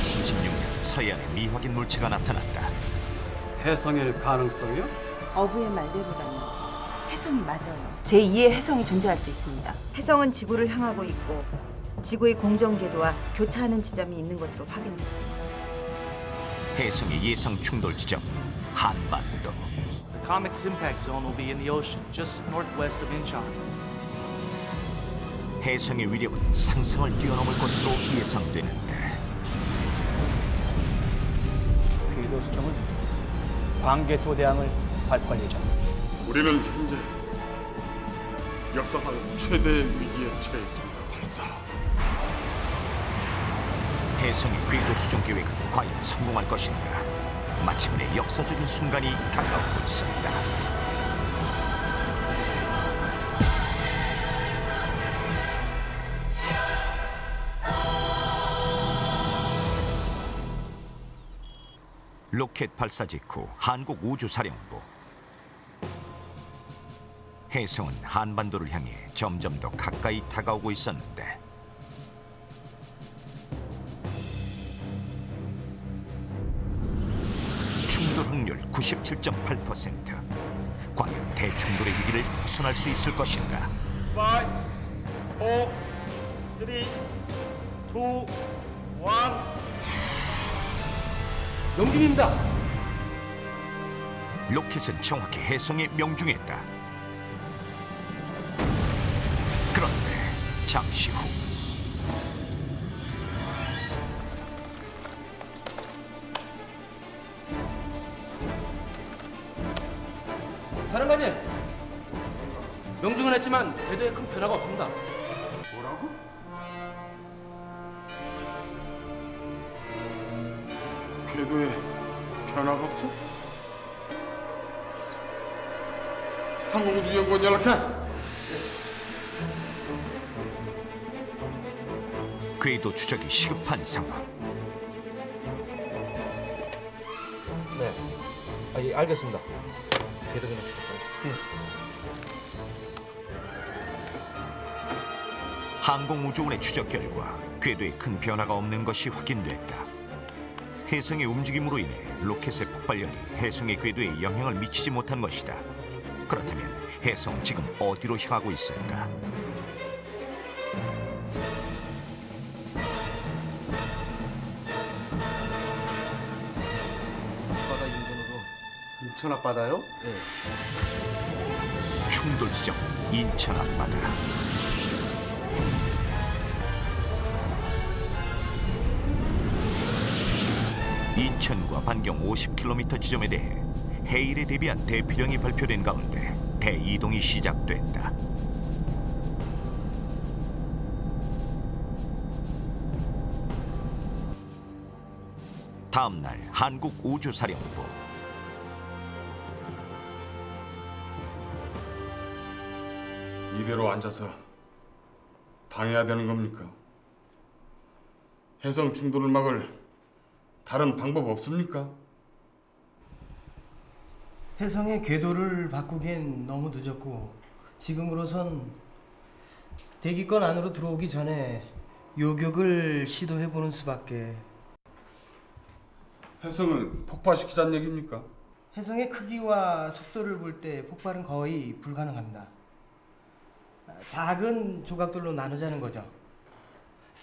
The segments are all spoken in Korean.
2036년 서해안에 미확인 물체가 나타났다. 해성일 가능성이요? 어부의 말대로라면 해성이 맞아요. 제2의 해성이 존재할 수 있습니다. 해성은 지구를 향하고 있고 지구의 공전 궤도와 교차하는 지점이 있는 것으로 확인됐습니다. 해성의 예상 충돌 지점 한반도. The comet's impact zone will be in the ocean just northwest of Incheon. 해성의 위력은 상상을 뛰어넘을 것으로 예상되는데 궤도 수정은 광개토 대함을 발표할 예정입니다. 우리는 현재 역사상 최대의 위기에 처해 있습니다. 발사. 해성의 궤도 수정 계획은 과연 성공할 것인가? 마침내 역사적인 순간이 다가오고 있었다. 로켓 발사 직후 한국우주사령부. 해성은 한반도를 향해 점점 더 가까이 다가오고 있었는데 충돌 확률 97.8%. 과연 대충돌의 위기를 벗어날 수 있을 것인가? 5, 4, 3, 2, 1. 영준입니다. 로켓은 정확히 해성에 명중했다. 그런데 잠시 후 사령관님, 명중은 했지만 궤도에 큰 변화가 없습니다. 뭐라고? 궤도에 변화가 없어? 항공우주연구원 연락해. 궤도 추적이 시급한 상황. 네, 알겠습니다. 궤도 변화 추적하겠습니다. 항공우주원의 추적 결과 궤도에 큰 변화가 없는 것이 확인됐다. 해성의 움직임으로 인해 로켓의 폭발력이 해성의 궤도에 영향을 미치지 못한 것이다. 그렇다면 해성은 지금 어디로 향하고 있을까? 바다 인근으로 인천 앞바다요? 네. 충돌 지점 인천 앞바다. 인천과 반경 50km 지점에 대해 해일에 대비한 대피령이 발표된 가운데 대이동이 시작됐다. 다음 날 한국우주사령부. 이대로 앉아서 당해야 되는 겁니까? 해성 충돌을 막을 다른 방법 없습니까? 해성의 궤도를 바꾸기엔 너무 늦었고 지금으로선 대기권 안으로 들어오기 전에 요격을 시도해보는 수밖에. 해성을 폭파시키자는 얘기입니까? 해성의 크기와 속도를 볼 때 폭발은 거의 불가능합니다. 작은 조각들로 나누자는 거죠.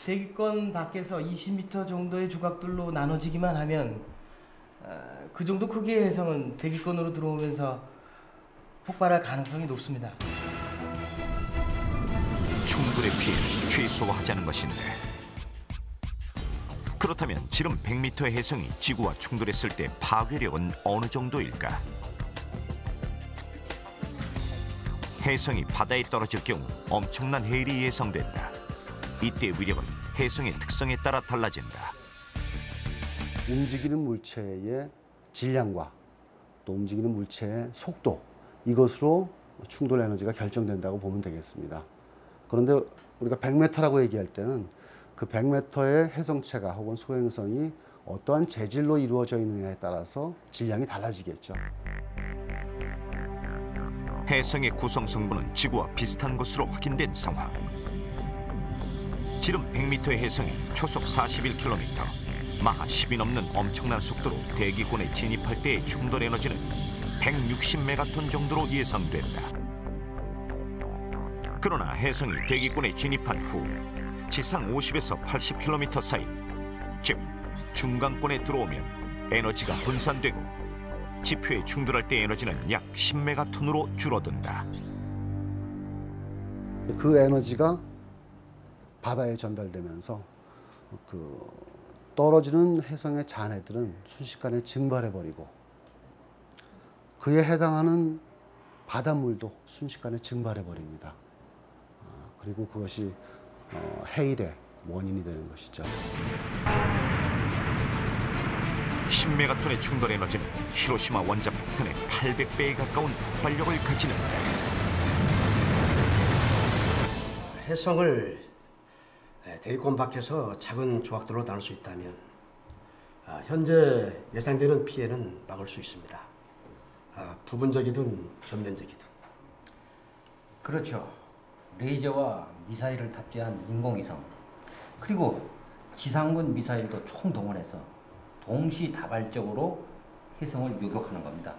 대기권 밖에서 20m 정도의 조각들로 나눠지기만 하면 그 정도 크기의 해성은 대기권으로 들어오면서 폭발할 가능성이 높습니다. 충돌의 피해를 최소화하자는 것인데 그렇다면 지름 100m의 해성이 지구와 충돌했을 때 파괴력은 어느 정도일까? 해성이 바다에 떨어질 경우 엄청난 해일이 예상된다. 이때 위력은 해성의 특성에 따라 달라진다. 움직이는 물체의 질량과 또 움직이는 물체의 속도, 이것으로 충돌 에너지가 결정된다고 보면 되겠습니다. 그런데 우리가 100m라고 얘기할 때는 그 100m의 해성체가 혹은 소행성이 어떠한 재질로 이루어져 있느냐에 따라서 질량이 달라지겠죠. 해성의 구성 성분은 지구와 비슷한 것으로 확인된 상황. 지름 100m의 해성이 초속 41km, 마하 10이 넘는 엄청난 속도로 대기권에 진입할 때의 충돌 에너지는 160메가톤 정도로 예상된다. 그러나 혜성이 대기권에 진입한 후 지상 50에서 80km 사이, 즉 중간권에 들어오면 에너지가 분산되고 지표에 충돌할 때 에너지는 약 10메가톤으로 줄어든다. 그 에너지가 바다에 전달되면서 떨어지는 혜성의 잔해들은 순식간에 증발해버리고 그에 해당하는 바닷물도 순식간에 증발해버립니다. 그리고 그것이 해일의 원인이 되는 것이죠. 10메가톤의 충돌 에너지는 히로시마 원자 폭탄의 800배에 가까운 폭발력을 가지는데 혜성을 대기권 밖에서 작은 조각들로 나눌 수 있다면 현재 예상되는 피해는 막을 수 있습니다. 부분적이든 전면적이든. 그렇죠. 레이저와 미사일을 탑재한 인공위성, 그리고 지상군 미사일도 총동원해서 동시다발적으로 혜성을 요격하는 겁니다.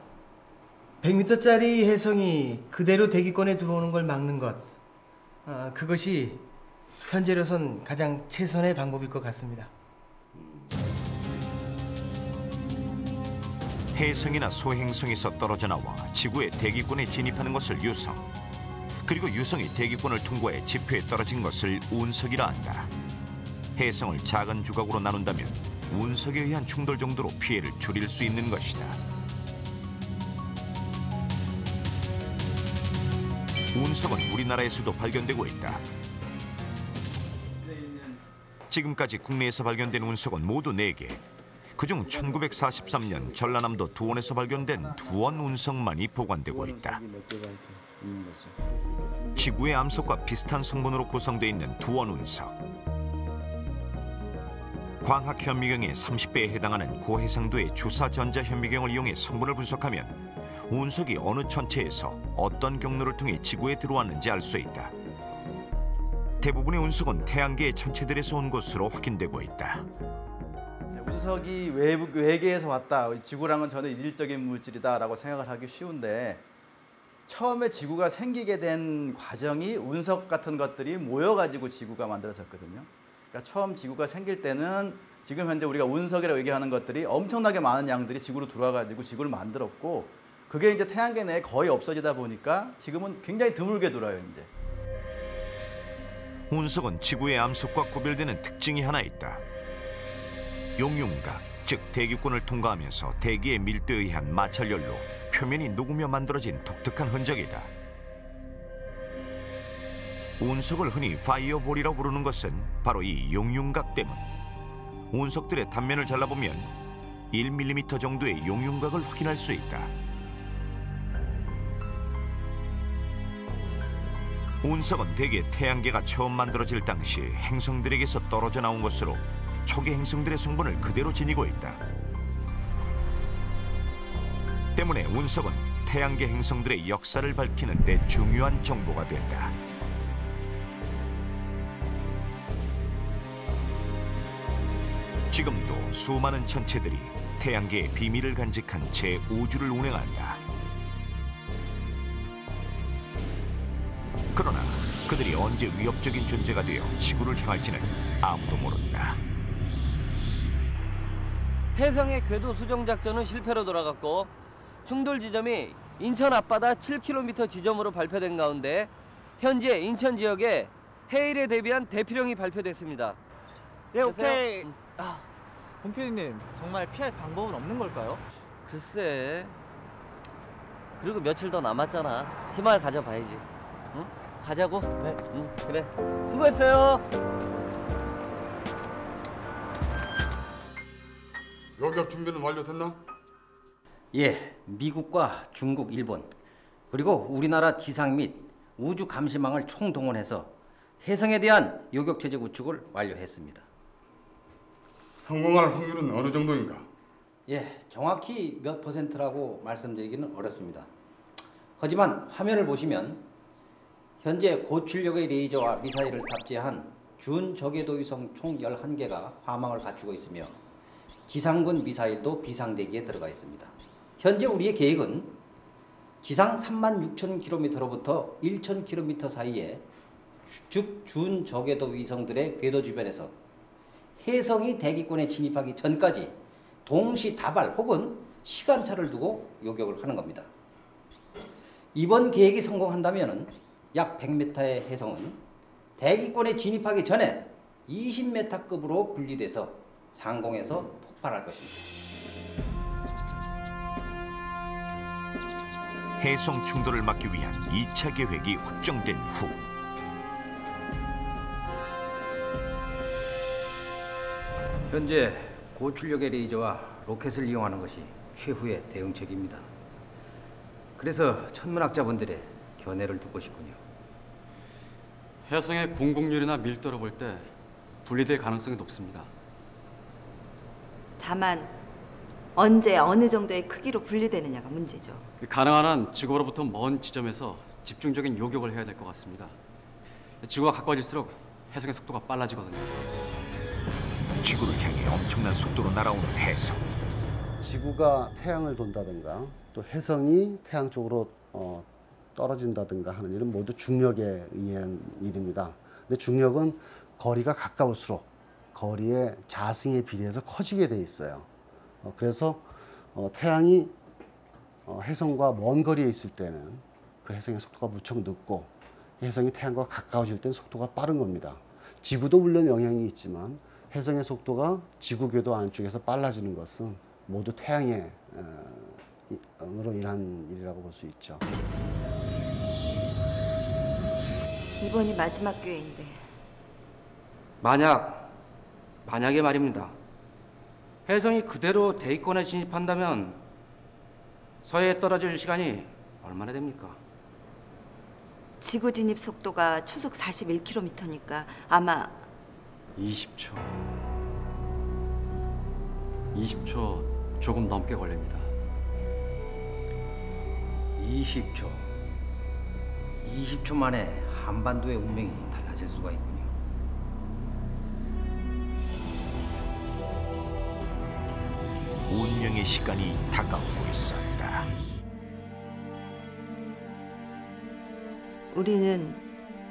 100m짜리 혜성이 그대로 대기권에 들어오는 걸 막는 것, 그것이 현재로선 가장 최선의 방법일 것 같습니다. 혜성이나 소행성에서 떨어져 나와 지구의 대기권에 진입하는 것을 유성, 그리고 유성이 대기권을 통과해 지표에 떨어진 것을 운석이라 한다. 혜성을 작은 조각으로 나눈다면 운석에 의한 충돌 정도로 피해를 줄일 수 있는 것이다. 운석은 우리나라에서도 발견되고 있다. 지금까지 국내에서 발견된 운석은 모두 4개. 그중 1943년 전라남도 두원에서 발견된 두원 운석만이 보관되고 있다. 지구의 암석과 비슷한 성분으로 구성되어 있는 두원 운석. 광학 현미경의 30배에 해당하는 고해상도의 주사 전자 현미경을 이용해 성분을 분석하면 운석이 어느 천체에서 어떤 경로를 통해 지구에 들어왔는지 알 수 있다. 대부분의 운석은 태양계의 천체들에서 온 것으로 확인되고 있다. 운석이 외계에서 왔다, 지구랑은 전혀 이질적인 물질이다라고 생각을 하기 쉬운데, 처음에 지구가 생기게 된 과정이 운석 같은 것들이 모여가지고 지구가 만들어졌거든요. 그러니까 처음 지구가 생길 때는 지금 현재 우리가 운석이라고 얘기하는 것들이 엄청나게 많은 양들이 지구로 들어와가지고 지구를 만들었고, 그게 이제 태양계 내에 거의 없어지다 보니까 지금은 굉장히 드물게 들어요, 이제. 운석은 지구의 암석과 구별되는 특징이 하나 있다. 용융각, 즉 대기권을 통과하면서 대기의 밀도에 의한 마찰열로 표면이 녹으며 만들어진 독특한 흔적이다. 운석을 흔히 파이어볼이라고 부르는 것은 바로 이 용융각 때문. 운석들의 단면을 잘라보면 1mm 정도의 용융각을 확인할 수 있다. 운석은 대개 태양계가 처음 만들어질 당시 행성들에게서 떨어져 나온 것으로 초기 행성들의 성분을 그대로 지니고 있다. 때문에 운석은 태양계 행성들의 역사를 밝히는 데 중요한 정보가 된다. 지금도 수많은 천체들이 태양계의 비밀을 간직한 채 우주를 운행한다. 그러나 그들이 언제 위협적인 존재가 되어 지구를 향할지는 아무도 모른다. 혜성의 궤도 수정 작전은 실패로 돌아갔고 충돌 지점이 인천 앞바다 7km 지점으로 발표된 가운데 현재 인천 지역에 해일에 대비한 대피령이 발표됐습니다. 네, 오케이. 본 PD님, 정말 피할 방법은 없는 걸까요? 글쎄. 그리고 며칠 더 남았잖아. 희망을 가져봐야지. 응? 가자고? 네. 응, 그래. 수고했어요. 요격 준비는 완료됐나? 예, 미국과 중국, 일본, 그리고 우리나라 지상 및 우주 감시망을 총동원해서 혜성에 대한 요격 체제 구축을 완료했습니다. 성공할 확률은 어느 정도인가? 예, 정확히 몇 %라고 말씀드리기는 어렵습니다. 하지만 화면을 보시면 현재 고출력의 레이저와 미사일을 탑재한 준저궤도 위성 총 11개가 화망을 갖추고 있으며 지상군 미사일도 비상대기에 들어가 있습니다. 현재 우리의 계획은 지상 36,000km로부터 1,000km 사이에 준저궤도 위성들의 궤도 주변에서 혜성이 대기권에 진입하기 전까지 동시 다발 혹은 시간차를 두고 요격을 하는 겁니다. 이번 계획이 성공한다면 약 100m의 혜성은 대기권에 진입하기 전에 20m급으로 분리돼서 상공에서 폭발할 것입니다. 해성 충돌을 막기 위한 2차 계획이 확정된 후 현재 고출력의 레이저와 로켓을 이용하는 것이 최후의 대응책입니다. 그래서 천문학자분들의 견해를 듣고 싶군요. 해성의 공공률이나 밀도로 볼 때 분리될 가능성이 높습니다. 다만 언제 어느 정도의 크기로 분리되느냐가 문제죠. 가능한 한 지구로부터 먼 지점에서 집중적인 요격을 해야 될 것 같습니다. 지구가 가까워질수록 해성의 속도가 빨라지거든요. 지구를 향해 엄청난 속도로 날아오는 해성. 지구가 태양을 돈다든가 또 해성이 태양 쪽으로 떨어진다든가 하는 일은 모두 중력에 의한 일입니다. 근데 중력은 거리가 가까울수록 거리의 자승에 비례해서 커지게 돼 있어요. 그래서 태양이 해성과 먼 거리에 있을 때는 그 해성의 속도가 무척 늦고 해성이 태양과 가까워질 때는 속도가 빠른 겁니다. 지구도 물론 영향이 있지만 해성의 속도가 지구 궤도 안쪽에서 빨라지는 것은 모두 태양의 으로 인한 일이라고 볼 수 있죠. 이번이 마지막 기회인데 만약에 말입니다. 해성이 그대로 대기권에 진입한다면 서해에 떨어질 시간이 얼마나 됩니까? 지구 진입 속도가 초속 41km니까 아마 20초 조금 넘게 걸립니다. 20초 만에 한반도의 운명이 달라질 수가 있군요. 운명의 시간이 다가오고 있었다. 우리는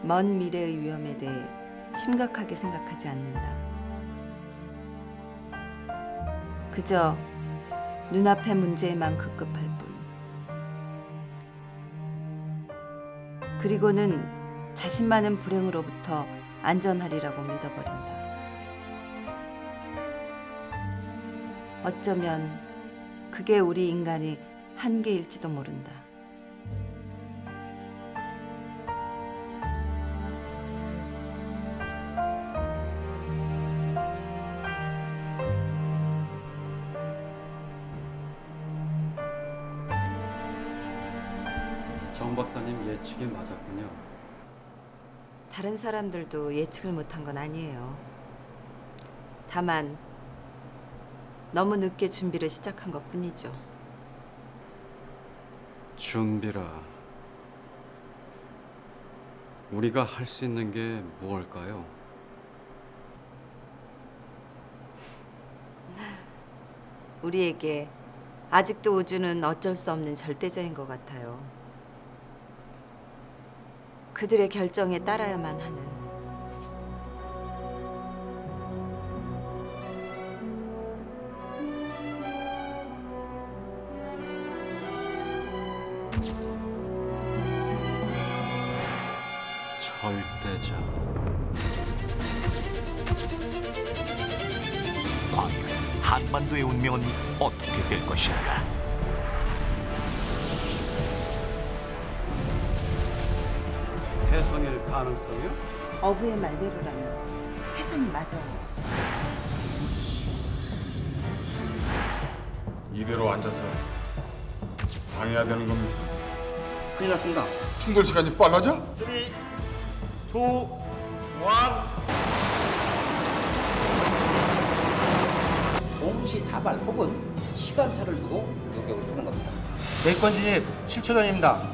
먼 미래의 위험에 대해 심각하게 생각하지 않는다. 그저 눈앞의 문제에만 급급할 뿐. 그리고는 자신만은 불행으로부터 안전하리라고 믿어버린다. 어쩌면 그게 우리 인간의 한계일지도 모른다. 정 박사님 예측이 맞았군요. 다른 사람들도 예측을 못한 건 아니에요. 다만 너무 늦게 준비를 시작한 것뿐이죠. 준비라. 우리가 할 수 있는 게 무엇일까요? 우리에게 아직도 우주는 어쩔 수 없는 절대자인 것 같아요. 그들의 결정에 따라야만 하는. 절대자. 과연 한반도의 운명은 어떻게 될 것인가? 해성일 가능성이요? 어부의 말대로라면 해성이 맞아요. 이대로 앉아서 당해야 되는 겁니까? 큰일 났습니다. 충돌 시간이 빨라져? 3, 2, 1. 동시 다발 혹은 시간차를 두고 요격을 하는 겁니다. 대기권 진입 7초 전입니다.